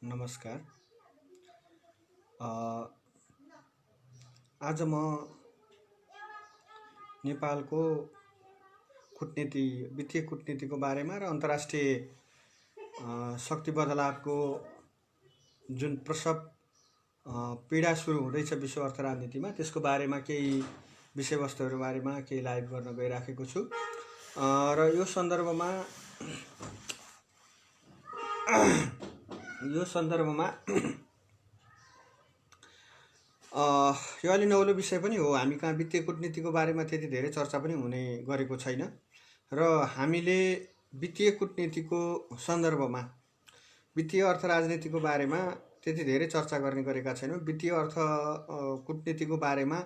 नमस्कार। आज म नेपालको कूटनीति वित्तीय कूटनीतिको बारेमा र अन्तर्राष्ट्रिय शक्ति बदलावको जुन प्रसव पीडा सुरु हुँदैछ विश्व अर्थ राजनीतिमा त्यसको बारेमा केही विषयवस्तुहरू बारेमा केही लाइभ गर्न गइराखेको छु र यो सन्दर्भमा यो अलि नौलो विषय पनि हो। हामी कहाँ वित्तीय कूटनीतिको बारेमा त्यति धेरै चर्चा पनि हुने गरेको छैन र हामीले वित्तीय कूटनीतिको सन्दर्भमा वित्तीय अर्थ राजनीतिको बारेमा त्यति धेरै चर्चा गर्ने गरेका छैनौँ। वित्तीय अर्थ कूटनीतिको बारेमा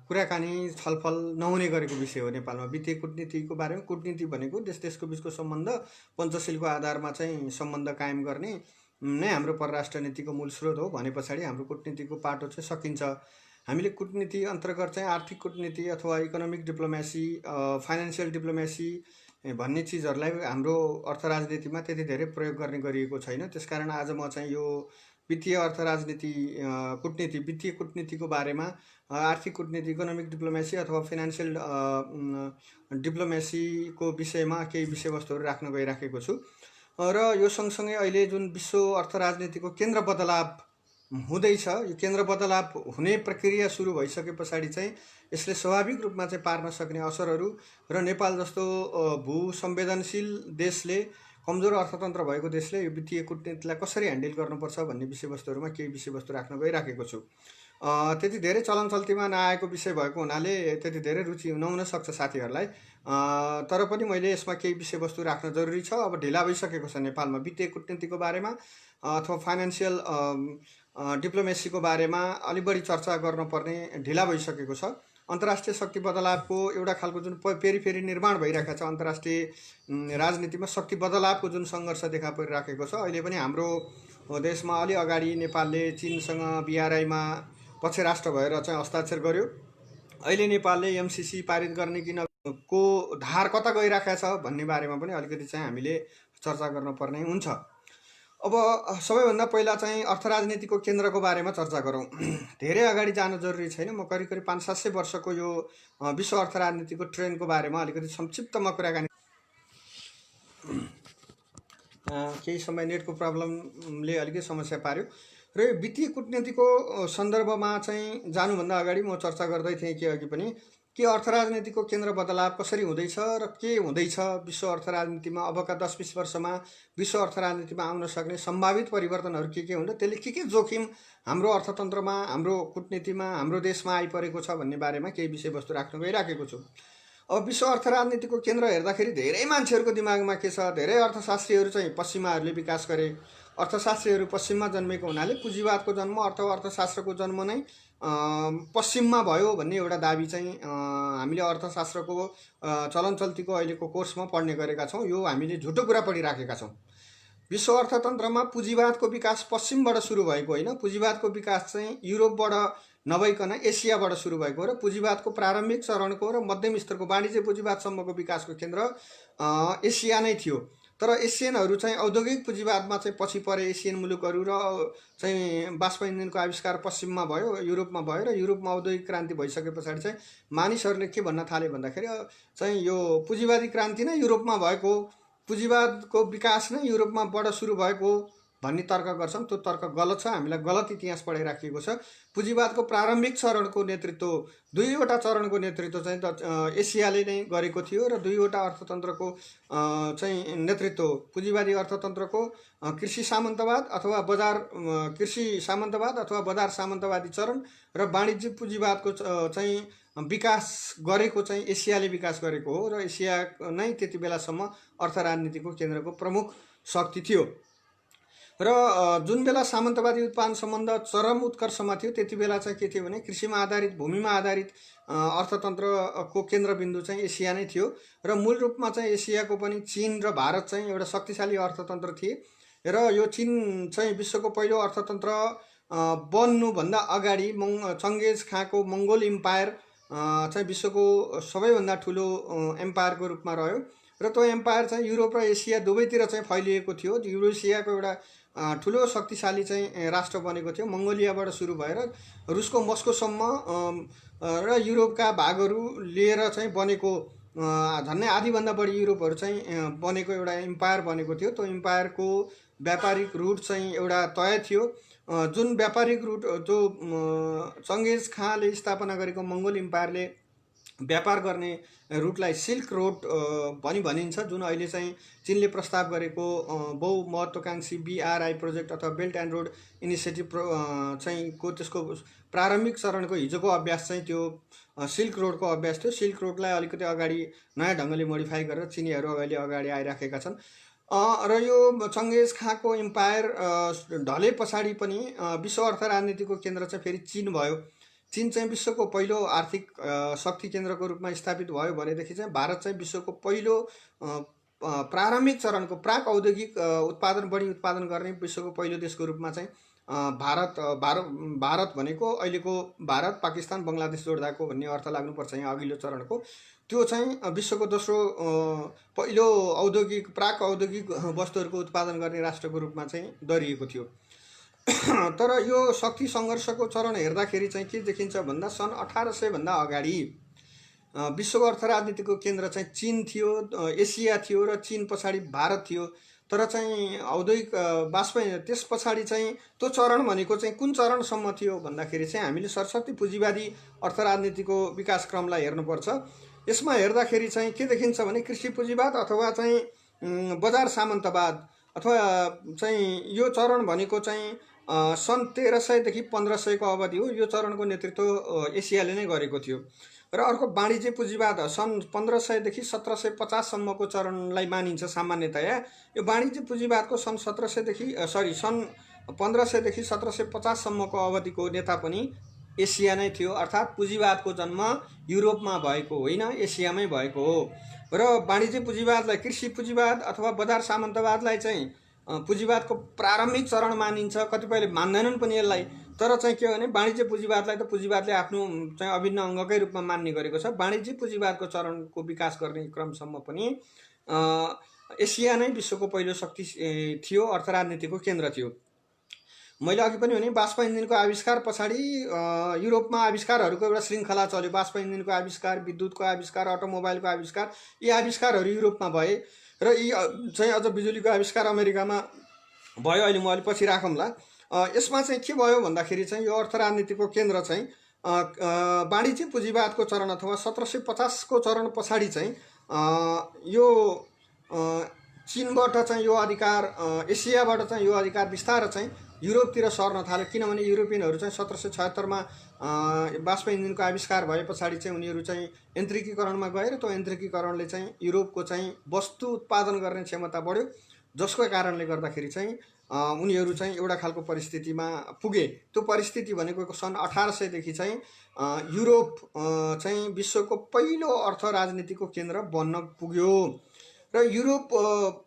कुराकानी छलफल नहुने गरेको विषय हो नेपालमा। वित्तीय कूटनीतिको बारेमा कूटनीति भनेको देश देशको बिचको सम्बन्ध पञ्चशीलको आधारमा चाहिँ सम्बन्ध कायम गर्ने नै हाम्रो परराष्ट्र नीतिको मूल स्रोत हो भने पछाडि हाम्रो कूटनीतिको पाटो चाहिँ सकिन्छ। हामीले कूटनीति अन्तर्गत चाहिँ आर्थिक कूटनीति अथवा इकोनोमिक डिप्लोमेसी फाइनेन्सियल डिप्लोमेसी भन्ने चिजहरूलाई हाम्रो अर्थ राजनीतिमा त्यति धेरै प्रयोग गर्ने गरिएको छैन। त्यसकारण आज म चाहिँ यो वित्तीय अर्थ राजनीति कूटनीति वित्तीय कूटनीतिको बारेमा आर्थिक कूटनीति इकोनोमिक डिप्लोमेसी अथवा फाइनेन्सियल डिप्लोमेसीको विषयमा केही विषयवस्तुहरू राख्न गइराखेको छु र यो सँगसँगै अहिले जुन विश्व अर्थ राजनीतिको केन्द्र बदलाव हुँदैछ, यो केन्द्र बदलाव हुने प्रक्रिया सुरु भइसके पछाडि चाहिँ यसले स्वाभाविक रूपमा चाहिँ पार्न सक्ने असरहरू र नेपाल जस्तो भूसंवेदनशील देशले कमजोर अर्थतन्त्र भएको देशले यो वित्तीय कूटनीतिलाई कसरी ह्यान्डल गर्नुपर्छ भन्ने विषयवस्तुहरूमा केही विषयवस्तु राख्न गइराखेको छु। त्यति धेरै चलन चल्तीमा नआएको विषय भएको हुनाले त्यति धेरै रुचि नहुन सक्छ साथीहरूलाई, तर पनि मैले यसमा केही विषयवस्तु राख्न जरुरी छ। अब ढिला भइसकेको छ नेपालमा वित्तीय कूटनीतिको बारेमा अथवा फाइनेन्सियल डिप्लोमेसीको बारेमा अलि बढी चर्चा गर्नुपर्ने ढिला भइसकेको छ। अन्तर्राष्ट्रिय शक्ति बदलावको एउटा खालको जुन फेरि निर्माण भइरहेको छ अन्तर्राष्ट्रिय राजनीतिमा शक्ति बदलावको जुन सङ्घर्ष देखा परिराखेको छ। अहिले पनि हाम्रो देशमा अलि अगाडि नेपालले चीनसँग BRI-मा पक्ष राष्ट्र भएर चाहिँ हस्ताक्षर गर्यो। अहिले नेपालले MCC पारित गर्ने कि को धार कता गइरहेको छ भन्ने बारेमा पनि अलिकति चाहिँ हामीले चर्चा गर्नुपर्ने हुन्छ। अब सबैभन्दा पहिला चाहिँ अर्थ राजनीतिको केन्द्रको बारेमा चर्चा गरौँ। धेरै अगाडि जान जरुरी छैन। म करिब 500-700 वर्षको यो विश्व अर्थ राजनीतिको ट्रेन्डको बारेमा अलिकति संक्षिप्तमा कुराकानी केही समय नेटको प्रब्लमले अलिकति समस्या पार्यो र यो वित्तीय कूटनीतिको सन्दर्भमा चाहिँ जानुभन्दा अगाडि म चर्चा गर्दै थिएँ कि अघि पनि के अर्थ राजनीतिको केन्द्र बदलाव कसरी हुँदैछ र के हुँदैछ विश्व अर्थ राजनीतिमा अबका 10-20 वर्षमा विश्व अर्थ राजनीतिमा आउन सक्ने सम्भावित परिवर्तनहरू के हुन्छ, त्यसले के जोखिम हाम्रो अर्थतन्त्रमा हाम्रो कूटनीतिमा हाम्रो देशमा आइपरेको छ भन्ने बारेमा केही विषयवस्तु राख्न गइराखेको छु। अब विश्व अर्थ राजनीतिको केन्द्र हेर्दाखेरि धेरै मान्छेहरूको दिमागमा के छ, धेरै अर्थशास्त्रीहरू चाहिँ पश्चिमाहरूले विकास गरे, अर्थशास्त्रीहरू पश्चिममा जन्मेको हुनाले पुँजीवादको जन्म अथवा अर्थशास्त्रको जन्म नै पश्चिममा भयो भन्ने एउटा दाबी चाहिँ हामीले अर्थशास्त्रको चलन चल्तीको अहिलेको कोर्समा पढ्ने गरेका छौँ। यो हामीले झुटो कुरा पढिराखेका छौँ। विश्व अर्थतन्त्रमा पुँजीवादको विकास पश्चिमबाट सुरु भएको होइन, पुँजीवादको विकास चाहिँ युरोपबाट नभइकन एसियाबाट सुरु भएको र पुँजीवादको प्रारम्भिक चरणको र मध्यम स्तरको वाणिज्य पुँजीवादसम्मको विकासको केन्द्र एसिया नै थियो। तर एसियनहरू चाहिँ औद्योगिक पुँजीवादमा चाहिँ पछि परे एसियन मुलुकहरू र चाहिँ बाष्प इन्जिनको आविष्कार पश्चिममा भयो, युरोपमा भयो र युरोपमा औद्योगिक क्रान्ति भइसके पछाडि चाहिँ मानिसहरूले के भन्न थाले भन्दाखेरि चाहिँ यो पुँजीवादी क्रान्ति नै युरोपमा भएको, पुँजीवादको विकास नै युरोपमा सुरु भएको भन्ने तर्क गर्छन्। त्यो तर्क गलत छ। हामीलाई गलत इतिहास पढाइराखिएको छ। पुँजीवादको प्रारम्भिक चरणको नेतृत्व दुईवटा चरणको नेतृत्व चाहिँ एसियाले नै गरेको थियो र दुईवटा अर्थतन्त्रको चाहिँ नेतृत्व पुँजीवादी अर्थतन्त्रको कृषि सामन्तवाद अथवा बजार सामन्तवादी चरण र वाणिज्य पुँजीवादको चाहिँ विकास गरेको चाहिँ एसियाले विकास गरेको हो र एसिया नै त्यति बेलासम्म अर्थ राजनीतिको केन्द्रको प्रमुख शक्ति थियो। र जुन बेला सामन्तवादी उत्पादन सम्बन्ध चरम उत्कर्षमा थियो त्यति बेला चाहिँ के थियो भने कृषिमा आधारित भूमिमा आधारित अर्थतन्त्रको केन्द्रबिन्दु चाहिँ एसिया नै थियो र मूल रूपमा चाहिँ एसियाको पनि चीन र भारत चाहिँ एउटा शक्तिशाली अर्थतन्त्र थिए र यो चीन चाहिँ विश्वको पहिलो अर्थतन्त्र बन्नुभन्दा अगाडि चङ्गेज खाँको मङ्गोल इम्पायर चाहिँ विश्वको सबैभन्दा ठुलो एम्पायरको रूपमा रह्यो र त्यो एम्पायर चाहिँ युरोप र एसिया दुवैतिर चाहिँ फैलिएको थियो। युरोसियाको एउटा ठुलो शक्तिशाली चाहिँ राष्ट्र बनेको थियो। मङ्गोलियाबाट सुरु भएर रुसको मस्कोसम्म र युरोपका भागहरू लिएर चाहिँ बनेको झन्डै आधीभन्दा बढी युरोपहरू चाहिँ बनेको एउटा इम्पायर बनेको थियो। त्यो इम्पायरको व्यापारिक रुट चाहिँ एउटा तय थियो, जुन व्यापारिक रुट जो चङ्गेज खाँले स्थापना गरेको मङ्गोल इम्पायरले व्यापार गर्ने रुटलाई सिल्क रोड भनी भनिन्छ, जुन अहिले चाहिँ चीनले प्रस्ताव गरेको बहुमहत्त्वाकांक्षी BRI प्रोजेक्ट अथवा बेल्ट एन्ड रोड इनिसिएटिभ चाहिँ त्यसको प्रारम्भिक चरणको हिजोको अभ्यास चाहिँ त्यो सिल्क रोडको अभ्यास थियो। सिल्क रोडलाई अलिकति अगाडि नयाँ ढङ्गले मोडिफाई गरेर चिनीहरू अहिले अगाडि आइराखेका छन्। र यो चङ्गेज खाँको इम्पायर ढले पछाडि पनि विश्व अर्थ राजनीतिको केन्द्र चाहिँ फेरि चीन भयो। चीन चाहिँ विश्वको पहिलो आर्थिक शक्ति केन्द्रको रूपमा स्थापित भयो भनेदेखि चाहिँ भारत चाहिँ विश्वको पहिलो प्रारम्भिक चरणको प्राक औद्योगिक बढी उत्पादन गर्ने विश्वको पहिलो देशको रूपमा चाहिँ भारत भनेको अहिलेको भारत, पाकिस्तान, बङ्गलादेश जोड्दाको भन्ने अर्थ लाग्नुपर्छ यहाँ अघिल्लो चरणको। त्यो चाहिँ विश्वको दोस्रो पहिलो प्राक औद्योगिक वस्तुहरूको उत्पादन गर्ने राष्ट्रको रूपमा चाहिँ दरिएको थियो। तर यो शक्ति सङ्घर्षको चरण हेर्दाखेरि चाहिँ के देखिन्छ भन्दा सन् 1800 भन्दा अगाडि विश्वको अर्थ राजनीतिको केन्द्र चाहिँ चीन थियो, एसिया थियो र चीन पछाडि भारत थियो। तर चाहिँ औद्योगिक वाष्प त्यस पछाडि चाहिँ त्यो चरण भनेको चाहिँ कुन चरणसम्म थियो भन्दाखेरि चाहिँ हामीले सरस्वती पुँजीवादी अर्थ राजनीतिको विकास क्रमलाई हेर्नुपर्छ। यसमा हेर्दाखेरि चाहिँ के देखिन्छ भने कृषि पुँजीवाद अथवा चाहिँ बजार सामन्तवाद अथवा चाहिँ यो चरण भनेको चाहिँ सन् 1300 देखि 1500 को अवधि हो। यो चरणको नेतृत्व एसियाले नै गरेको थियो। र अर्को वाणिज्य पुँजीवाद सन् 1500 देखि 1750 सम्मको चरणलाई मानिन्छ सामान्यतया। यो वाणिज्य पुँजीवादको सन् 1500 देखि 1750 सम्मको अवधिको नेता पनि एसिया नै थियो। अर्थात् पुँजीवादको जन्म युरोपमा भएको होइन, एसियामै भएको हो। र वाणिज्य पुँजीवादलाई कृषि पुँजीवाद अथवा बजार सामन्तवादलाई चाहिँ पुँजीवादको प्रारम्भिक चरण मानिन्छ। कतिपयले मान्दैनन् पनि यसलाई। तर चाहिँ के हो भने वाणिज्य पुँजीवादलाई त पुँजीवादले आफ्नो चाहिँ अभिन्न अङ्गकै रूपमा मान्ने गरेको छ। वाणिज्य पुँजीवादको चरणको विकास गर्ने क्रमसम्म पनि एसिया नै विश्वको पहिलो शक्ति थियो, अर्थ राजनीतिको केन्द्र थियो। मैले अघि पनि भने बाष्प इन्जिनको आविष्कार पछाडि युरोपमा आविष्कारहरूको एउटा श्रृङ्खला चल्यो। बाष्प इन्जिनको आविष्कार, विद्युतको आविष्कार, अटोमोबाइलको आविष्कार, यी आविष्कारहरू युरोपमा भए र यी चाहिँ अझ बिजुलीको आविष्कार अमेरिकामा भयो। अहिले म अलि पछि राखौँला। यसमा चाहिँ के भयो भन्दाखेरि चाहिँ यो अर्थ राजनीतिको केन्द्र चाहिँ वाणिज्य पुँजीवादको चरण अथवा 1750 को चरण पछाडि चाहिँ यो चीनबाट चाहिँ यो अधिकार, एसियाबाट चाहिँ यो अधिकार बिस्तारै चाहिँ युरोपतिर सर्न थाल्यो। किनभने युरोपियनहरू चाहिँ 1776 मा बाष्प इन्जिनको आविष्कार भए पछाडि चाहिँ उनीहरू चाहिँ यन्त्रिकीकरणमा गएर त्यो यन्त्रिकीकरणले चाहिँ युरोपको चाहिँ वस्तु उत्पादन गर्ने क्षमता बढ्यो, जसको कारणले गर्दाखेरि चाहिँ उनीहरू चाहिँ एउटा खालको परिस्थितिमा पुगे। त्यो परिस्थिति भनेको सन् 1800 देखि चाहिँ युरोप चाहिँ विश्वको पहिलो अर्थ राजनीतिको केन्द्र बन्न पुग्यो। र युरोप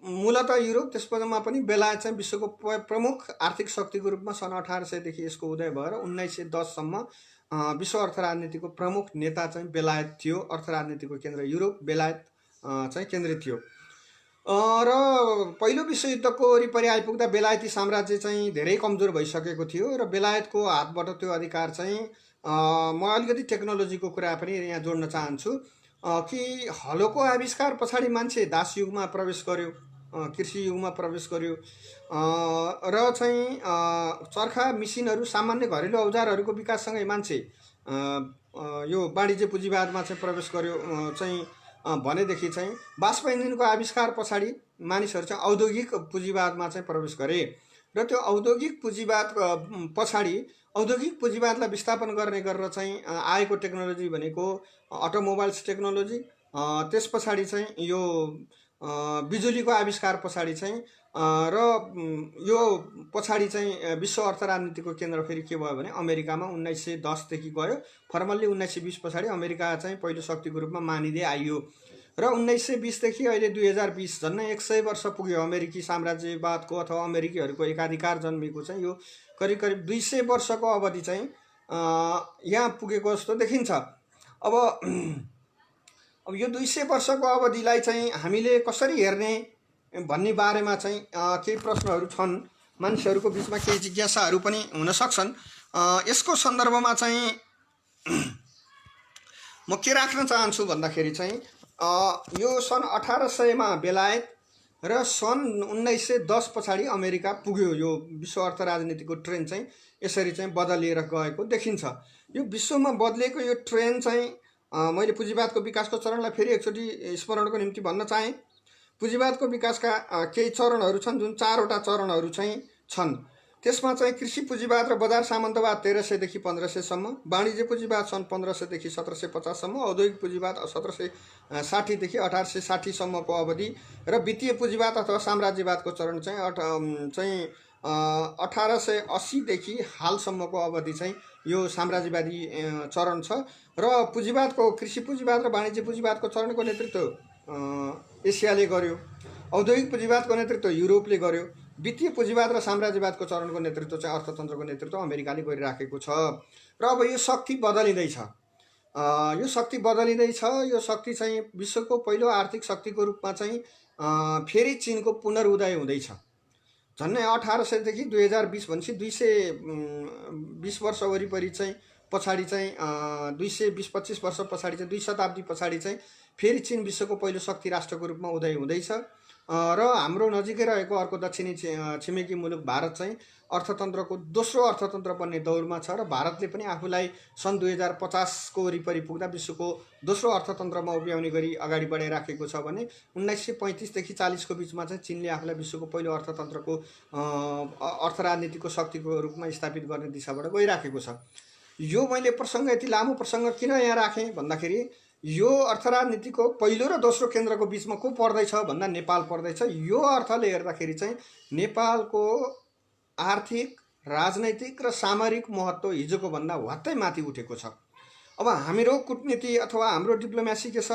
मूलतः युरोप, त्यसमा पनि बेलायत चाहिँ विश्वको प्रमुख आर्थिक शक्तिको रूपमा सन् 1800 देखि यसको उदय भएर 1910 सम्म विश्व अर्थ राजनीतिको प्रमुख नेता चाहिँ बेलायत थियो। अर्थ राजनीतिको केन्द्र युरोप, बेलायत चाहिँ केन्द्रित थियो। र पहिलो विश्वयुद्धको वरिपरि आइपुग्दा बेलायती साम्राज्य चाहिँ धेरै कमजोर भइसकेको थियो र बेलायतको हातबाट त्यो अधिकार चाहिँ म अलिकति टेक्नोलोजीको कुरा पनि यहाँ जोड्न चाहन्छु कि हलोको आविष्कार पछाडि मान्छे दास युगमा प्रवेश गर्यो, कृषि युगमा प्रवेश गर्यो र चाहिँ चर्खा मिसिनहरू, सामान्य घरेलु औजारहरूको विकाससँगै मान्छे यो वाणिज्य पुँजीवादमा चाहिँ प्रवेश गर्यो चाहिँ भनेदेखि चाहिँ बाष्प इन्जिनको आविष्कार पछाडि मानिसहरू चाहिँ औद्योगिक पुँजीवादमा चाहिँ प्रवेश गरे। र त्यो औद्योगिक पुँजीवाद पछाडि औद्योगिक पुँजीवादलाई विस्थापन गर्ने गरेर चाहिँ आएको टेक्नोलोजी भनेको अटोमोबाइल्स टेक्नोलोजी, त्यस पछाडि चाहिँ यो बिजुलीको आविष्कार पछाडि चाहिँ र यो पछाडि चाहिँ विश्व अर्थ राजनीतिको केन्द्र फेरि के भयो भने अमेरिकामा 1910 देखि गयो। फर्मल्ली 1920 पछाडि अमेरिका चाहिँ पहिलो शक्तिको रूपमा मानिँदै आइयो र 1920 देखि अहिले 2020 झन्डै 100 वर्ष पुग्यो अमेरिकी साम्राज्यवादको अथवा अमेरिकीहरूको एकाधिकार जन्मेको चाहिँ यो करिब करिब 200 वर्षको अवधि चाहिँ यहाँ पुगेको जस्तो देखिन्छ। अब यो 200 वर्षको अवधिलाई चाहिँ हामीले कसरी हेर्ने भन्ने बारेमा चाहिँ केही प्रश्नहरू छन्। मानिसहरूको बिचमा केही जिज्ञासाहरू पनि हुन सक्छन्। यसको सन्दर्भमा चाहिँ म के राख्न चाहन्छु भन्दाखेरि चाहिँ यो सन् 1800 मा बेलायत र सन् 1910 पछाडि अमेरिका पुग्यो। यो विश्व अर्थ राजनीतिको ट्रेन चाहिँ यसरी चाहिँ बदलिएर गएको देखिन्छ। यो विश्वमा बदलेको यो ट्रेन चाहिँ मैले पुँजीवादको विकासको चरणलाई फेरि एकचोटि स्मरणको निम्ति भन्न चाहेँ। पुँजीवादको विकासका केही चरणहरू छन्, जुन 4वटा चरणहरू चाहिँ छन्। त्यसमा चाहिँ कृषि पुँजीवाद र बजार सामन्तवाद 1300 देखि 1500 सम्म, वाणिज्य पुँजीवाद सन् 1500 देखि 1750 सम्म, औद्योगिक पुँजीवाद 1760 देखि 1860 सम्मको अवधि र वित्तीय पुँजीवाद अथवा साम्राज्यवादको चरण चाहिँ 1880 देखि हालसम्मको अवधि चाहिँ यो साम्राज्यवादी चरण छ। र पुँजीवादको कृषि पुँजीवाद र वाणिज्य पुँजीवादको चरणको नेतृत्व एसियाले गर्यो, औद्योगिक पुँजीवादको नेतृत्व युरोपले गर्यो, वित्तीय पुँजीवाद र साम्राज्यवादको चरणको नेतृत्व चाहिँ अर्थतन्त्रको नेतृत्व अमेरिकाले गरिराखेको छ। र अब यो शक्ति बदलिँदैछ, यो शक्ति चाहिँ विश्वको पहिलो आर्थिक शक्तिको रूपमा चाहिँ फेरि चीनको पुनरुदय हुँदैछ। झन्डै 1800 देखि 2020 भनेपछि 220 वर्ष वरिपरि चाहिँ पछाडि चाहिँ 220-25 वर्ष पछाडि चाहिँ 2 शताब्दी पछाडि चाहिँ फेरि चीन विश्वको पहिलो शक्ति राष्ट्रको रूपमा उदय हुँदैछ। र हाम्रो नजिकै रहेको अर्को दक्षिणी छिमेकी मुलुक भारत चाहिँ अर्थतन्त्रको दोस्रो अर्थतन्त्र बन्ने दौरमा छ र भारतले पनि आफूलाई सन् 2050 को वरिपरि पुग्दा विश्वको दोस्रो अर्थतन्त्रमा उभ्याउने गरी अगाडि बढाइराखेको छ भने 1935 देखि 40 को बिचमा चाहिँ चीनले आफूलाई विश्वको पहिलो अर्थतन्त्रको अर्थ राजनीतिको शक्तिको रूपमा स्थापित गर्ने दिशाबाट गइराखेको छ। यो मैले प्रसङ्ग यति लामो प्रसङ्ग किन यहाँ राखेँ भन्दाखेरि यो अर्थ राजनीतिको पहिलो र दोस्रो केन्द्रको बिचमा को पर्दैछ भन्दा नेपाल पर्दैछ। यो अर्थले हेर्दाखेरि चाहिँ नेपालको आर्थिक, राजनैतिक र सामरिक महत्त्व हिजोको भन्दा वात्तै माथि उठेको छ। अब हाम्रो कूटनीति अथवा हाम्रो डिप्लोमेसी के छ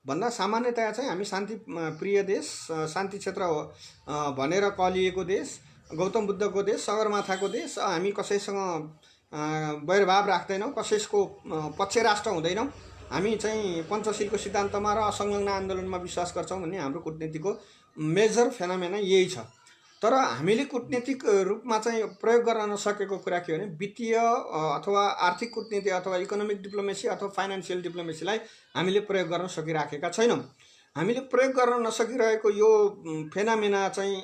भन्दा सामान्यतया चाहिँ हामी शान्ति प्रिय देश, शान्ति क्षेत्र भनेर कलिएको देश, गौतम बुद्धको देश, सगरमाथाको देश, हामी कसैसँग वैरभाव राख्दैनौँ, कसैको पक्ष राष्ट्र हुँदैनौँ, हामी चाहिँ पञ्चशीलको सिद्धान्तमा र असंलग्न आन्दोलनमा विश्वास गर्छौँ भन्ने हाम्रो कूटनीतिको मेजर फेनोमेना यही छ। तर हामीले कूटनीतिक रूपमा चाहिँ प्रयोग गर्न नसकेको कुरा के हो भने वित्तीय अथवा आर्थिक कूटनीति अथवा इकोनोमिक डिप्लोमेसी अथवा फाइनेन्सियल डिप्लोमेसीलाई हामीले प्रयोग गर्न सकिराखेका छैनौँ। हामीले प्रयोग गर्न नसकिरहेको यो फेनोमेना चाहिँ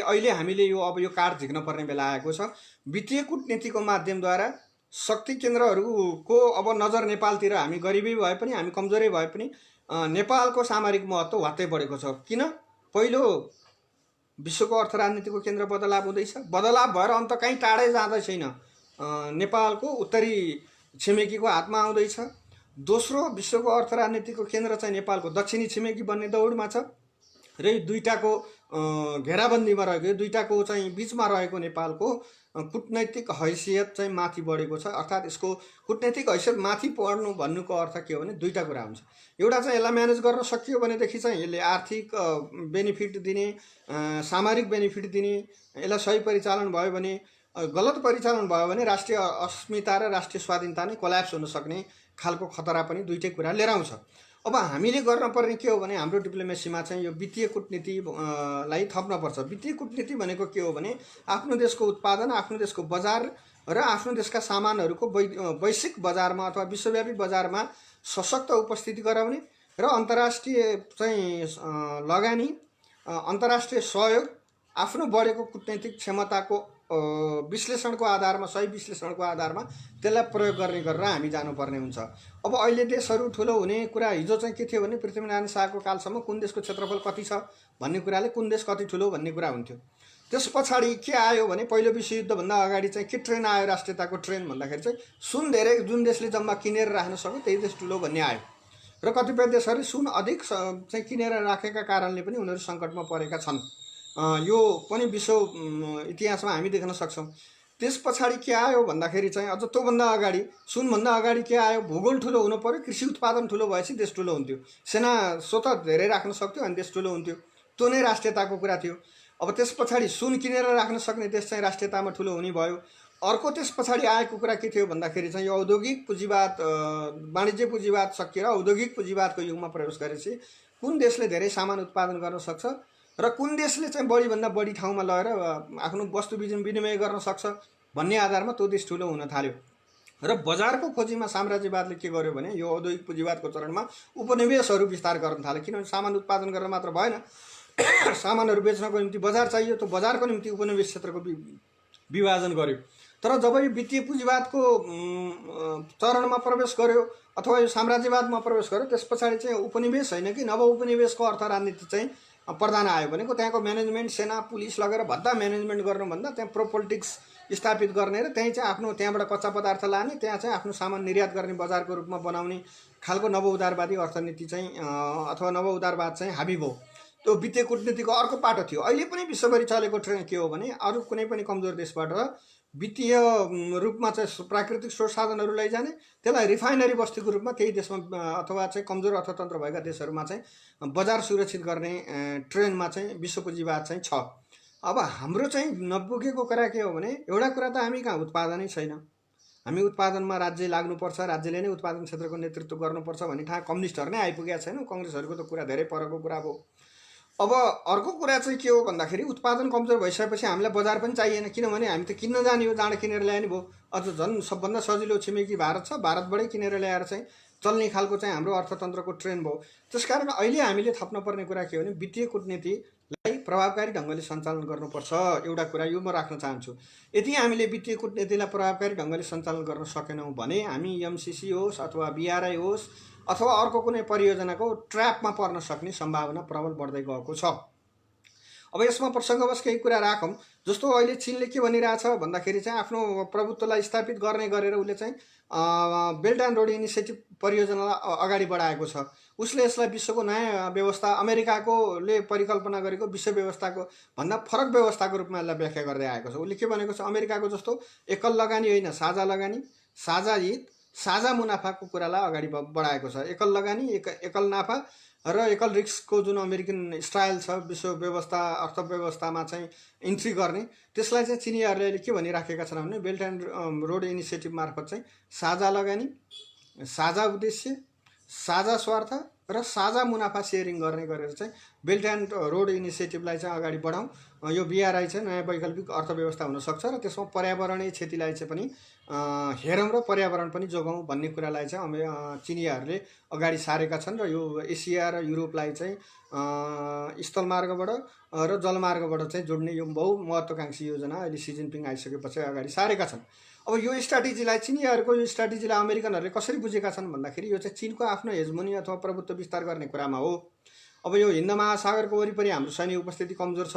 अहिले हामीले अब यो कार्ड झिक्न पर्ने बेला आएको छ। वित्तीय कूटनीतिको माध्यमद्वारा शक्ति केन्द्रहरूको अब नजर नेपालतिर, हामी गरिबी भए पनि, हामी कमजोरै भए पनि नेपालको सामरिक महत्त्व वात्तै बढेको छ। किन? पहिलो, विश्वको अर्थ राजनीतिको केन्द्र बदलाव हुँदैछ, बदलाव भएर अन्त कहीँ टाढै जाँदै छैन, नेपालको उत्तरी छिमेकीको हातमा आउँदैछ। दोस्रो, विश्वको अर्थ राजनीतिको केन्द्र चाहिँ नेपालको दक्षिणी छिमेकी बन्ने दौडमा छ र यो दुईटाको घेराबन्दीमा रहेको, यो दुईटाको चाहिँ बिचमा रहेको नेपालको कूटनैतिक हैसियत चाहिँ माथि बढेको छ। अर्थात् यसको कूटनैतिक हैसियत माथि बढ्नु भन्नुको अर्थ के हो भने दुईटा कुरा हुन्छ। एउटा चाहिँ यसलाई म्यानेज गर्न सकियो भनेदेखि चाहिँ यसले आर्थिक बेनिफिट दिने, सामरिक बेनिफिट दिने, यसलाई सही परिचालन भयो भने, गलत परिचालन भयो भने राष्ट्रिय अस्मिता र राष्ट्रिय स्वाधीनता नै कोल्याप्स हुन सक्ने खालको खतरा पनि दुईटै कुरा लिएर आउँछ। अब हामीले गर्न पर्ने के हो भने हाम्रो डिप्लोमेसीमा चाहिँ यो वित्तीय कूटनीतिलाई थप्नुपर्छ। वित्तीय कूटनीति भनेको के हो भने आफ्नो देशको उत्पादन, आफ्नो देशको बजार र आफ्नो देशका सामानहरूको वैश्विक बजारमा अथवा विश्वव्यापी बजारमा सशक्त उपस्थिति गराउने र अन्तर्राष्ट्रिय चाहिँ लगानी, अन्तर्राष्ट्रिय सहयोग, आफ्नो बढेको कूटनीतिक क्षमताको विश्लेषणको आधारमा, सही विश्लेषणको आधारमा त्यसलाई प्रयोग गर्ने गरेर हामी जानुपर्ने हुन्छ। अब अहिले देशहरू ठुलो हुने कुरा हिजो चाहिँ के थियो भने पृथ्वीनारायण शाहको कालसम्म कुन देशको क्षेत्रफल कति छ भन्ने कुराले कुन देश कति ठुलो भन्ने कुरा हुन्थ्यो। त्यस पछाडि के आयो भने पहिलो विश्वयुद्धभन्दा अगाडि चाहिँ के ट्रेन आयो, राष्ट्रियताको ट्रेन भन्दाखेरि चाहिँ सुन धेरै जुन देशले जम्मा किनेर राख्न सक्यो त्यही देश ठुलो भन्ने आयो र कतिपय देशहरूले सुन अधिक चाहिँ किनेर राखेका कारणले पनि उनीहरू सङ्कटमा परेका छन्। यो पनि विश्व इतिहासमा हामी देख्न सक्छौँ। त्यस पछाडि के आयो भन्दाखेरि चाहिँ अझ त्योभन्दा अगाडि, सुनभन्दा अगाडि के आयो, भूगोल ठुलो हुनु पर्यो, कृषि उत्पादन ठुलो भएपछि देश ठुलो हुन्थ्यो, सेना स्वत धेरै राख्न सक्थ्यो अनि देश ठुलो हुन्थ्यो, त्यो नै राष्ट्रियताको कुरा थियो। अब त्यस पछाडि सुन किनेर राख्न सक्ने देश चाहिँ राष्ट्रियतामा ठुलो हुने भयो। अर्को त्यस पछाडि आएको कुरा के थियो भन्दाखेरि चाहिँ यो औद्योगिक पुँजीवाद, वाणिज्य पुँजीवाद सकिएर औद्योगिक पुँजीवादको युगमा प्रवेश गरेपछि कुन देशले धेरै सामान उत्पादन गर्न सक्छ र कुन देशले चाहिँ बढीभन्दा बढी ठाउँमा लगेर आफ्नो वस्तु विनिमय गर्न सक्छ भन्ने आधारमा त्यो देश ठुलो हुन थाल्यो। र बजारको खोजीमा साम्राज्यवादले के गर्यो भने यो औद्योगिक पुँजीवादको चरणमा उपनिवेशहरू विस्तार गर्न थाल्यो। किनभने सामान उत्पादन गरेर मात्र भएन, सामानहरू बेच्नको निम्ति बजार चाहियो। त्यो बजारको निम्ति उपनिवेश क्षेत्रको विभाजन गर्यो। तर जब यो वित्तीय पुँजीवादको चरणमा प्रवेश गर्यो अथवा यो साम्राज्यवादमा प्रवेश गर्यो, त्यस पछाडि चाहिँ उपनिवेश होइन कि नव उपनिवेशको अर्थ राजनीति चाहिँ प्रधान आयो। भनेको त्यहाँको म्यानेजमेन्ट, सेना पुलिस लगेर भद्दा म्यानेजमेन्ट गर्नुभन्दा त्यहाँ प्रोपोलिटिक्स स्थापित गर्ने र त्यहीँ चाहिँ आफ्नो त्यहाँबाट कच्चा पदार्थ लाने, त्यहाँ चाहिँ आफ्नो सामान निर्यात गर्ने बजारको रूपमा बनाउने खालको नव उदारवादी अर्थनीति चाहिँ अथवा नव उदारवाद चाहिँ हाबी भयो। त्यो वित्तीय कूटनीतिको अर्को पाटो थियो। अहिले पनि विश्वभरि चलेको ट्रेन्ड के हो भने अरू कुनै पनि कमजोर देशबाट वित्तीय रूपमा चाहिँ प्राकृतिक स्रोत साधनहरू लैजाने, त्यसलाई रिफाइनरी बस्तीको रूपमा त्यही देशमा अथवा चाहिँ कमजोर अर्थतन्त्र भएका देशहरूमा चाहिँ बजार सुरक्षित गर्ने ट्रेन्डमा चाहिँ विश्व पुँजीवाद चाहिँ छ। अब हाम्रो चाहिँ नपुगेको कुरा के हो भने एउटा कुरा त हामी कहाँ उत्पादनै छैन। हामी उत्पादनमा राज्य लाग्नुपर्छ, राज्यले नै उत्पादन क्षेत्रको नेतृत्व गर्नुपर्छ भन्ने ठाउँ कम्युनिस्टहरू नै आइपुगेका छैनौँ। कङ्ग्रेसहरूको त कुरा धेरै परको कुरा हो। अब अर्को कुरा चाहिँ के हो भन्दाखेरि उत्पादन कमजोर भइसकेपछि हामीलाई बजार पनि चाहिएन। किनभने हामी त किन्न जाने हो, जाँड किनेर ल्याउने भयो। अझ झन् सबभन्दा सजिलो छिमेकी भारत छ, भारतबाटै किनेर ल्याएर चाहिँ चल्ने खालको चाहिँ हाम्रो अर्थतन्त्रको ट्रेन्ड भयो। त्यसकारण अहिले हामीले थप्न पर्ने कुरा के हो भने वित्तीय कूटनीतिलाई प्रभावकारी ढङ्गले सञ्चालन गर्नुपर्छ। एउटा कुरा यो म राख्न चाहन्छु। यदि हामीले वित्तीय कूटनीतिलाई प्रभावकारी ढङ्गले सञ्चालन गर्न सकेनौँ भने हामी एमसिसी होस् अथवा बिआरआई होस् अथवा अर्को कुनै परियोजनाको ट्र्यापमा पर्न सक्ने सम्भावना प्रबल बढ्दै गएको छ। अब यसमा प्रसङ्गवश केही कुरा राखौँ। जस्तो अहिले चीनले के भनिरहेछ भन्दाखेरि चाहिँ आफ्नो प्रभुत्वलाई स्थापित गर्ने गरेर उसले चाहिँ बेल्ट एन्ड रोड इनिसिएटिभ परियोजनालाई अगाडि बढाएको छ। उसले यसलाई विश्वको नयाँ व्यवस्था, अमेरिकाकोले परिकल्पना गरेको विश्व व्यवस्थाको भन्दा फरक व्यवस्थाको रूपमा यसलाई व्याख्या गर्दै आएको छ। उसले के भनेको छ, अमेरिकाको जस्तो एकल लगानी होइन, साझा लगानी, साझा हित, साझा मुनाफाको कुरालाई अगाडि बढाएको छ। एकल लगानी, एकल नाफा र एकल रिस्कको जुन अमेरिकन स्टाइल छ विश्व व्यवस्था, अर्थव्यवस्थामा चाहिँ इन्ट्री गर्ने, त्यसलाई चाहिँ चिनियाहरूले के भनिराखेका छन् भने बेल्ट एन्ड रोड इनिसिएटिभ मार्फत चाहिँ साझा लगानी, साझा उद्देश्य, साझा स्वार्थ र साझा मुनाफा सेयरिङ गर्ने गरेर चाहिँ बेल्ट एन्ड रोड इनिसिएटिभलाई चाहिँ अगाडि बढाउँ। यो बिआरआई चाहिँ नयाँ वैकल्पिक अर्थव्यवस्था हुनसक्छ र त्यसमा पर्यावरणीय क्षतिलाई चाहिँ पनि हेरौँ र पर्यावरण पनि जोगाउँ भन्ने कुरालाई चाहिँ चिनियाहरूले अगाडि सारेका छन्। र यो एसिया र युरोपलाई चाहिँ स्थलमार्गबाट र जलमार्गबाट चाहिँ जोड्ने यो बहुमहत्त्वाकाङ्क्षी योजना अहिले सी जिनपिङ आइसकेपछि अगाडि सारेका छन्। अब यो स्ट्राटेजीलाई, चिनियाहरूको यो स्ट्राटेजीलाई अमेरिकनहरूले कसरी बुझेका छन् भन्दाखेरि यो चाहिँ चीनको आफ्नो हेजमोनी अथवा प्रभुत्व विस्तार गर्ने कुरामा हो। अब यो हिन्द महासागरको वरिपरि हाम्रो सैन्य उपस्थिति कमजोर छ।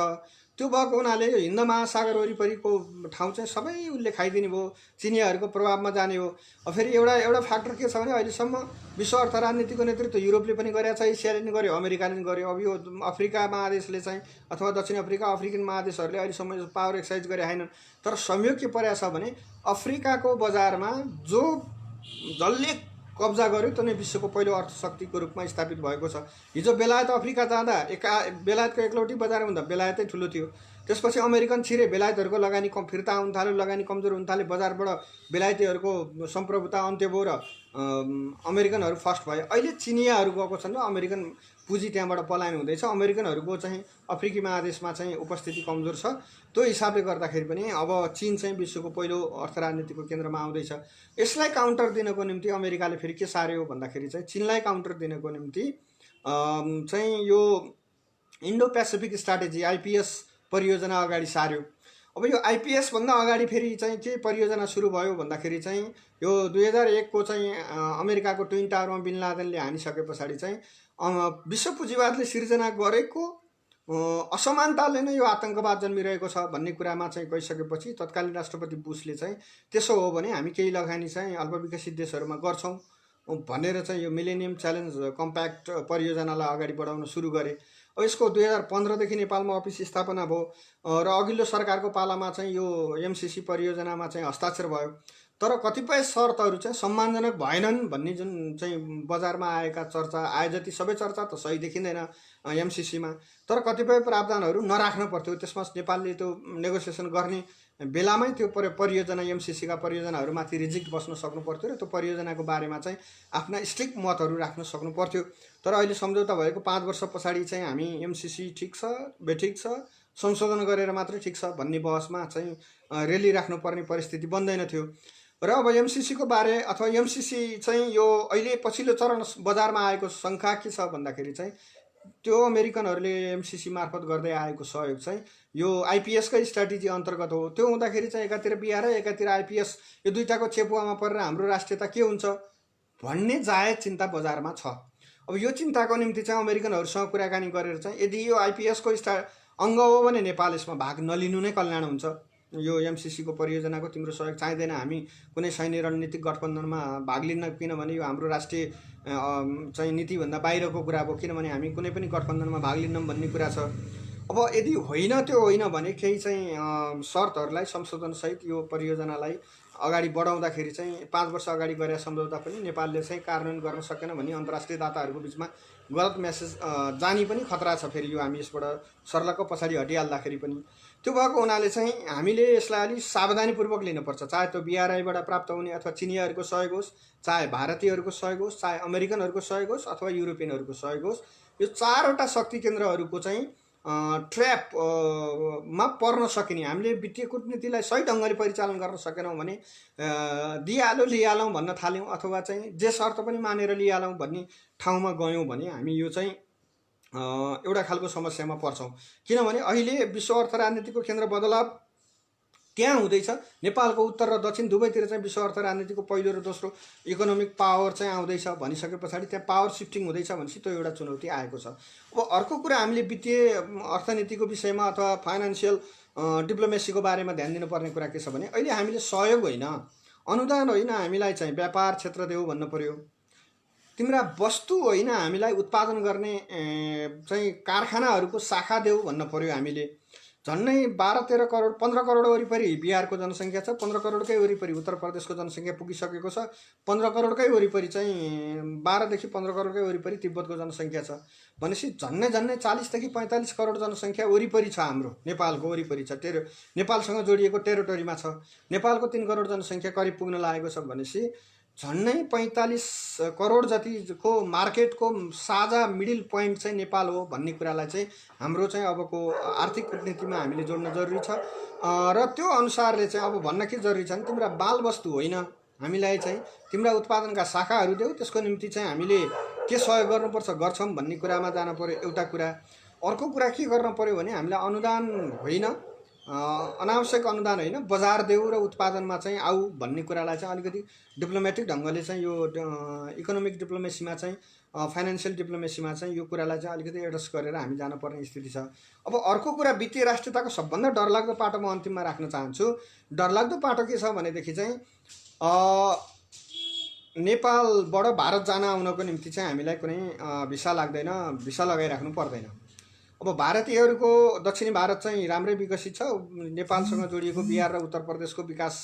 त्यो भएको हुनाले यो हिन्द महासागर वरिपरिको ठाउँ चाहिँ सबै उसले खाइदिने भयो, चिनियाहरूको प्रभावमा जाने हो। अब फेरि एउटा फ्याक्टर के छ भने अहिलेसम्म विश्व अर्थ राजनीतिको नेतृत्व युरोपले पनि गरेको छ, एसियाले पनि गर्यो, अमेरिकाले पनि गर्यो। अब यो अफ्रिका महादेशले चाहिँ अथवा दक्षिण अफ्रिका, अफ्रिकन महादेशहरूले अहिलेसम्म पावर एक्सर्साइज गरे छैनन्। तर संयोग के परेको छ भने अफ्रिकाको बजारमा जसले कब्जा गर्यो त्यो नै विश्वको पहिलो अर्थशक्तिको रूपमा स्थापित भएको छ। हिजो बेलायत अफ्रिका जाँदा बेलायतको एकलौटी बजार हुँदा बेलायतै ठुलो थियो। त्यसपछि अमेरिकन छिरे, बेलायतहरूको लगानी फिर्ता हुन थाल्यो, लगानी कमजोर हुन थाल्यो, बजारबाट बेलायतीहरूको सम्प्रभुता अन्त्य भयो र अमेरिकनहरू फर्स्ट भयो। अहिले चिनियाहरू गएको छन् र अमेरिकन पुँजी त्यहाँबाट पलायन हुँदैछ। अमेरिकनहरूको चाहिँ अफ्रिकी महादेशमा चाहिँ उपस्थिति कमजोर छ। त्यो हिसाबले गर्दाखेरि पनि अब चीन चाहिँ विश्वको पहिलो अर्थ राजनीतिको केन्द्रमा आउँदैछ। यसलाई काउन्टर दिनको निम्ति अमेरिकाले फेरि के सार्यो भन्दाखेरि चाहिँ चीनलाई काउन्टर दिनको निम्ति चाहिँ यो इन्डो पेसिफिक स्ट्राटेजी आइपिएस परियोजना अगाडि सार्यो। अब यो आइपिएस भन्दा अगाडि फेरि चाहिँ के परियोजना सुरु भयो भन्दाखेरि चाहिँ यो 2001 को चाहिँ अमेरिकाको ट्विन टावरमा बिन लादेनले हानिसके पछाडि चाहिँ विश्व पुँजीवादले सिर्जना गरेको असमानताले नै यो आतङ्कवाद जन्मिरहेको छ भन्ने कुरामा चाहिँ गइसकेपछि तत्कालीन राष्ट्रपति बुशले चाहिँ त्यसो हो भने हामी केही लगानी चाहिँ अल्पविकसित देशहरूमा गर्छौँ भनेर चाहिँ यो मिलेनियम च्यालेन्ज कम्प्याक्ट परियोजनालाई अगाडि बढाउन सुरु गरे। अब यसको 2015 देखि नेपालमा अफिस स्थापना भयो र अघिल्लो सरकारको पालामा चाहिँ यो एमसिसी परियोजनामा चाहिँ हस्ताक्षर भयो। तर कतिपय शर्तहरू चाहिँ सम्मानजनक भएनन् भन्ने जुन चाहिँ बजारमा आएका चर्चा आए जति सबै चर्चा त सही देखिँदैन एमसिसीमा। तर कतिपय प्रावधानहरू नराख्न पर्थ्यो, त्यसमा नेपालले त्यो नेगोसिएसन गर्ने बेलामै त्यो परियोजना एमसिसीका परियोजनाहरूमाथि रिजेक्ट बस्न सक्नु पर्थ्यो र त्यो परियोजनाको बारेमा चाहिँ आफ्ना स्ट्रिक्ट मतहरू राख्न सक्नु पर्थ्यो। तर अहिले सम्झौता भएको 5 वर्ष पछाडि चाहिँ हामी एमसिसी ठिक छ बेठिक छ संशोधन गरेर मात्रै ठिक छ भन्ने बहसमा चाहिँ रेली राख्नुपर्ने परिस्थिति बन्दैन थियो। र अब एमसिसीको बारे अथवा एमसिसी चाहिँ यो अहिले पछिल्लो चरण बजारमा आएको शङ्का के छ भन्दाखेरि चाहिँ त्यो अमेरिकनहरूले एमसिसी मार्फत गर्दै आएको सहयोग चाहिँ यो आइपिएसकै स्ट्राटेजी अन्तर्गत हो। त्यो हुँदाखेरि चाहिँ एकातिर बिहार एकातिर आइपिएस यो दुईटाको चेपुवामा परेर हाम्रो राष्ट्रियता के हुन्छ भन्ने जायज चिन्ता बजारमा छ। अब यो चिन्ताको निम्ति चाहिँ अमेरिकनहरूसँग कुराकानी गरेर चाहिँ यदि यो आइपिएसको अङ्ग हो भने नेपाल यसमा भाग नलिनु नै कल्याण हुन्छ। यो एमसिसीको परियोजनाको तिम्रो सहयोग चाहिँदैन, हामी कुनै सैन्य रणनीतिक गठबन्धनमा भाग लिन्न, किनभने यो हाम्रो राष्ट्रिय चाहिँ नीतिभन्दा बाहिरको कुरा हो, किनभने हामी कुनै पनि गठबन्धनमा भाग लिन्नौँ भन्ने कुरा छ। अब यदि होइन त्यो होइन भने केही चाहिँ शर्तहरूलाई संशोधनसहित यो परियोजनालाई अगाडि बढाउँदाखेरि चाहिँ 5 वर्ष अगाडि गरेका सम्झौता पनि नेपालले चाहिँ कार्यान्वयन गर्न सकेन भने अन्तर्राष्ट्रिय दाताहरूको बिचमा गलत मेसेज जाने पनि खतरा छ। फेरि यो हामी यसबाट सर्लक्क पछाडि हटिहाल्दाखेरि पनि त्यो भएको हुनाले चाहिँ हामीले यसलाई अलिक सावधानीपूर्वक लिनुपर्छ। चाहे त्यो बिआरआईबाट प्राप्त हुने अथवा चिनियाहरूको सहयोग होस्, चाहे भारतीयहरूको सहयोग होस्, चाहे अमेरिकनहरूको सहयोग होस् अथवा युरोपियनहरूको सहयोग होस्, यो 4वटा शक्ति केन्द्रहरूको चाहिँ ट्र्यापमा पर्न सकिने हामीले वित्तीय कूटनीतिलाई सही ढङ्गले परिचालन गर्न सकेनौँ भने दिइहालौँ लिइहालौँ भन्न थाल्यौँ अथवा चाहिँ जे शर्त पनि मानेर लिइहालौँ भन्ने ठाउँमा गयौँ भने हामी यो चाहिँ एउटा खालको समस्यामा पर्छौँ। किनभने अहिले विश्व अर्थ राजनीतिको केन्द्र बदलाव त्यहाँ हुँदैछ। नेपालको उत्तर र दक्षिण दुवैतिर चाहिँ विश्व अर्थ राजनीतिको पहिलो र दोस्रो इकोनोमिक पावर चाहिँ आउँदैछ भनिसके पछाडि त्यहाँ पावर सिफ्टिङ हुँदैछ भनेपछि त्यो एउटा चुनौती आएको छ। अब अर्को कुरा हामीले वित्तीय अर्थनीतिको विषयमा अथवा फाइनेन्सियल डिप्लोमेसीको बारेमा ध्यान दिनुपर्ने कुरा के छ भने अहिले हामीले सहयोग होइन अनुदान होइन हामीलाई चाहिँ व्यापार क्षेत्र देऊ भन्नु पर्यो, तिम्रा वस्तु होइन हामीलाई उत्पादन गर्ने चाहिँ कारखानाहरूको शाखा देऊ भन्न पर्यो। हामीले झन्नै 12-13 करोड 15 करोड वरिपरि बिहारको जनसङ्ख्या छ, 15 करोडकै वरिपरि उत्तर प्रदेशको जनसङ्ख्या पुगिसकेको छ, 15 करोडकै वरिपरि चाहिँ 12 देखि 15 करोडकै वरिपरि तिब्बतको जनसङ्ख्या छ भनेपछि झन्नै 40 देखि 45 करोड जनसङ्ख्या वरिपरि छ हाम्रो नेपालको वरिपरि छ। नेपालसँग जोडिएको टेरिटोरीमा छ। नेपालको 3 करोड जनसङ्ख्या करिब पुग्न लागेको छ भनेपछि झन्नै 45 करोड जतिको मार्केटको साझा मिडल पोइन्ट चाहिँ नेपाल हो भन्ने कुरालाई चाहिँ हाम्रो चाहिँ अबको आर्थिक कूटनीतिमा हामीले जोड्न जरुरी छ। र त्यो अनुसारले चाहिँ अब भन्न के जरुरी छ भने तिम्रा बाल वस्तु होइन हामीलाई चाहिँ तिम्रा उत्पादनका शाखाहरू देऊ, त्यसको निम्ति चाहिँ हामीले के सहयोग गर्नुपर्छ गर्छौँ भन्ने कुरामा जान पर्यो एउटा कुरा। अर्को कुरा के गर्न पर्यो भने हामीलाई अनुदान होइन अनावश्यक अनुदान होइन बजार देऊ र उत्पादनमा चाहिँ आऊ भन्ने कुरालाई चाहिँ अलिकति डिप्लोमेटिक ढङ्गले चाहिँ यो इकोनोमिक डिप्लोमेसीमा चाहिँ फाइनेन्सियल डिप्लोमेसीमा चाहिँ यो कुरालाई चाहिँ अलिकति एड्रेस गरेर हामी जानुपर्ने स्थिति छ। अब अर्को कुरा वित्तीय राष्ट्रियताको सबभन्दा डरलाग्दो पाटो म अन्तिममा राख्न चाहन्छु। डरलाग्दो पाटो के छ भनेदेखि चाहिँ नेपालबाट भारत जान आउनको निम्ति चाहिँ हामीलाई कुनै भिसा लाग्दैन, भिसा लगाइराख्नु पर्दैन। अब भारतीयहरूको दक्षिणी भारत चाहिँ राम्रै विकसित छ। नेपालसँग जोडिएको बिहार र उत्तर प्रदेशको विकास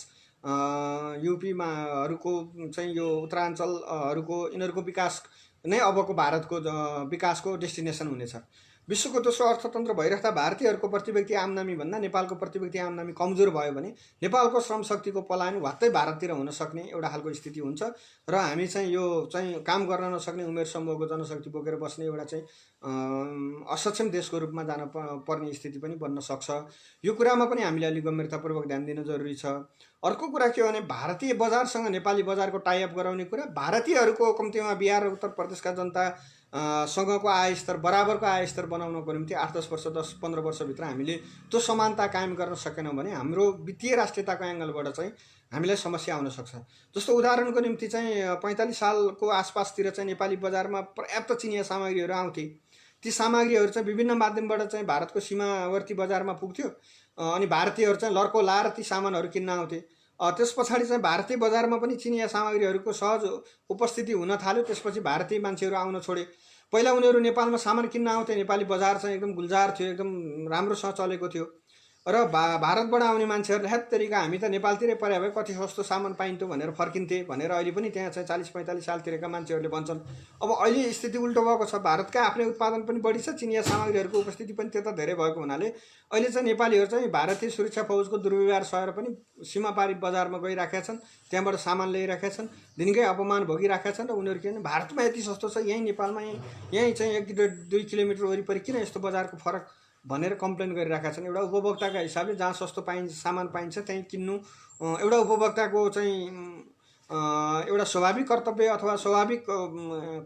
युपीमाहरूको चाहिँ यो उत्तराञ्चलहरूको यिनीहरूको विकास नै अबको भारतको विकासको डेस्टिनेसन हुनेछ। विश्वको दोस्रो अर्थतन्त्र भइराख्दा भारतीयहरूको प्रति व्यक्ति आमदामी भन्दा नेपालको प्रति व्यक्ति आमदामी कमजोर भयो भने नेपालको श्रम शक्तिको पलायन वात्तै भारततिर हुन सक्ने एउटा खालको स्थिति हुन्छ र हामी चाहिँ यो चाहिँ काम गर्न नसक्ने उमेर समूहको जनशक्ति बोकेर बस्ने एउटा चाहिँ असक्षम देशको रूपमा जान पर्ने स्थिति पनि बन्न सक्छ। यो कुरामा पनि हामीले अलि गम्भीरतापूर्वक ध्यान दिन जरुरी छ। अर्को कुरा के हो भने भारतीय बजारसँग नेपाली बजारको टाइअप गराउने कुरा, भारतीयहरूको कम्तीमा बिहार र उत्तर प्रदेशका जनता सँगको आय स्तर बराबरको आय स्तर बनाउनको निम्ति 8-10 वर्ष 10-15 वर्षभित्र हामीले त्यो समानता कायम गर्न सकेनौँ भने हाम्रो वित्तीय राष्ट्रियताको एङ्गलबाट चाहिँ हामीलाई समस्या आउन सक्छ। जस्तो उदाहरणको निम्ति चाहिँ 45 सालको आसपासतिर चाहिँ नेपाली बजारमा पर्याप्त चिनिया सामग्रीहरू आउँथे। ती सामग्रीहरू चाहिँ विभिन्न माध्यमबाट चाहिँ भारतको सीमावर्ती बजारमा पुग्थ्यो अनि भारतीयहरू चाहिँ लर्को लाएर ती सामानहरू किन्न आउँथे। त्यस पछाडि चाहिँ भारतीय बजारमा पनि चिनिया सामग्रीहरूको सहज उपस्थिति हुन थाल्यो। त्यसपछि भारतीय मान्छेहरू आउन छोडे। पहिला उनीहरू नेपालमा सामान किन्न आउँथे, नेपाली बजार चाहिँ एकदम गुलजार थियो, एकदम राम्रोसँग चलेको थियो। र भारतबाट आउने मान्छेहरूले हैत तरिका हामी त नेपालतिरै परे भए कति सस्तो सामान पाइन्थ्यो भनेर फर्किन्थे भनेर अहिले पनि त्यहाँ चाहिँ 40-45 सालतिरका मान्छेहरूले भन्छन्। अब अहिले स्थिति उल्टो भएको छ, भारतका आफ्नै उत्पादन पनि बढी छ, चिनिया सामग्रीहरूको उपस्थिति पनि त्यता धेरै भएको हुनाले अहिले चाहिँ नेपालीहरू चाहिँ भारतीय सुरक्षा फौजको दुर्व्यवहार सहेर पनि सीमापारी बजारमा गइराखेका छन्, त्यहाँबाट सामान ल्याइराखेका छन्, दिनकै अपमान भोगिराखेका छन्। र उनीहरू के भने भारतमा यति सस्तो छ, यहीँ नेपालमा यहीँ चाहिँ 1-2 किलोमिटर वरिपरि किन यस्तो बजारको फरक भनेर कम्प्लेन गरिरहेका छन्। एउटा उपभोक्ताका हिसाबले जहाँ सस्तो सामान पाइन्छ त्यहीँ किन्नु एउटा उपभोक्ताको चाहिँ एउटा स्वाभाविक कर्तव्य अथवा स्वाभाविक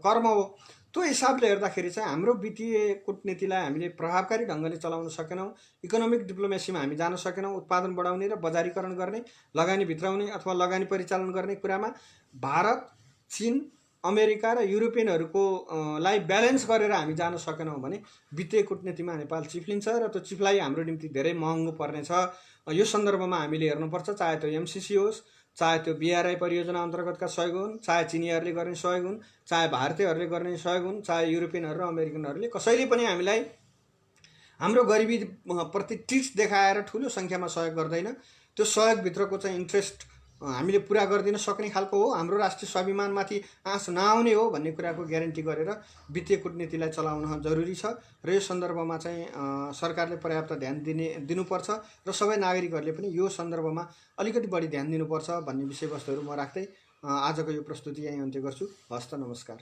कर्म हो। त्यो हिसाबले हेर्दाखेरि चाहिँ हाम्रो वित्तीय कूटनीतिलाई हामीले प्रभावकारी ढङ्गले चलाउन सकेनौँ, इकोनोमिक डिप्लोमेसीमा हामी जान सकेनौँ। उत्पादन बढाउने र बजारीकरण गर्ने, लगानी भित्राउने अथवा लगानी परिचालन गर्ने कुरामा भारत, चीन, अमेरिका र युरोपियनहरूको लाई ब्यालेन्स गरेर हामी जान सकेनौँ भने वित्तीय कूटनीतिमा नेपाल चिप्लिन्छ र त्यो चिप्लाइ हाम्रो निम्ति धेरै महँगो पर्नेछ। यो सन्दर्भमा हामीले हेर्नुपर्छ, चाहे त्यो एमसिसी होस्, चाहे त्यो बिआरआई परियोजना अन्तर्गतका सहयोग हुन्, चाहे चिनियाहरूले गर्ने सहयोग हुन्, चाहे भारतीयहरूले गर्ने सहयोग हुन्, चाहे युरोपियनहरू र अमेरिकनहरूले कसैले पनि हामीलाई हाम्रो गरिबी प्रति टिट्स देखाएर ठुलो सङ्ख्यामा सहयोग गर्दैन। त्यो सहयोगभित्रको चाहिँ इन्ट्रेस्ट हामीले पुरा गरिदिन सक्ने खालको हो, हाम्रो राष्ट्रिय स्वाभिमानमाथि आँच नआउने हो भन्ने कुराको ग्यारेन्टी गरेर वित्तीय कूटनीतिलाई चलाउन जरुरी छ। र यो सन्दर्भमा चाहिँ सरकारले पर्याप्त ध्यान दिनुपर्छ र सबै नागरिकहरूले पनि यो सन्दर्भमा अलिकति बढी ध्यान दिनुपर्छ भन्ने विषयवस्तुहरू म राख्दै आजको यो प्रस्तुति यहीँ अन्त्य गर्छु। हस्त, नमस्कार।